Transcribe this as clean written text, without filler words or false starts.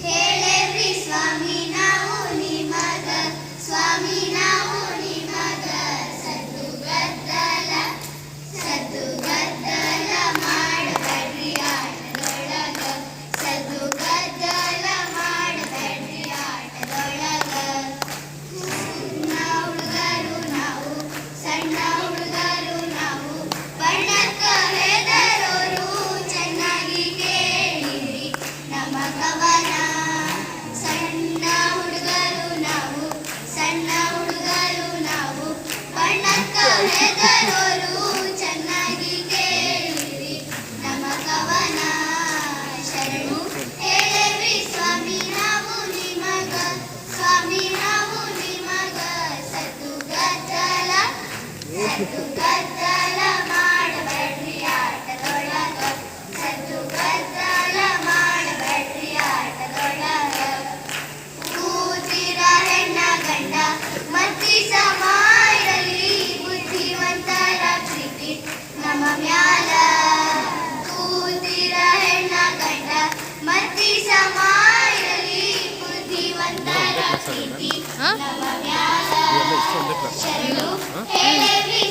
ಹೇಳೇವ್ರಿ ಸ್ವಾಮಿ ನಾವು ನಿಮಗ, ಸ್ವಾಮಿ ನಾವು ನಿಮಗ, ಸದ್ದು ಗದ್ದಲ ಮಾಡಬೇಡ್ರಿ ಆಟದೊಳಗ, ಸದ್ದು ಗದ್ದಲ ಮಾಡಬೇಡ್ರಿ ಆಟದೊಳಗ. ಸಣ್ಣ ಹುಡುಗರು ನಾವು ಬಣ್ಣಕ್ಕ ಹೆದರೋರು, ಚೆನ್ನಾಗಿ ಕೇಳಿರಿ ನಮ್ಮ ಕವನ. ಸಣ್ಣ ಹುಡುಗರು ನಾವು ಬಣ್ಣಕ್ಕ ಹೆದರೋರು, ಚೆನ್ನಾಗಿ ಕೇಳಿರಿ ನಮ್ಮ ಕವನ. ಶರಣು ಹೇಳೇವ್ರಿ ಸ್ವಾಮಿ ನಾವು ನಿಮಗ, ಸ್ವಾಮಿ ನಾವು ನಿಮಗ, ಸದ್ದು ಗದ್ದಲ ಮಾಡಬೇಡ್ರಿ ಆಟದೊಳಗ, ಸದ್ದು ಗದ್ದಲ ಮಾಡಬೇಡ್ರಿ ಆಟದೊಳಗ. ಕೂತಿರ ಹೆಣ್ಣ ಗಂಡ ಮತ್ತಿ ಸಮ ಇರಲಿ, ಬುದ್ಧಿವಂತರ ಪ್ರೀತಿ ನಮ್ಮ ಮ್ಯಾಲ. ಕೂತಿರ ಹೆಣ್ಣ ಗಂಡ ಮತ್ತಿ ಸಮ ಇರಲಿ, ಬುದ್ಧಿವಂತರ ಪ್ರೀತಿ ನಮ್ಮ ಮ್ಯಾಲ. ಶರಣು ಹೇಳೇವ್ರಿ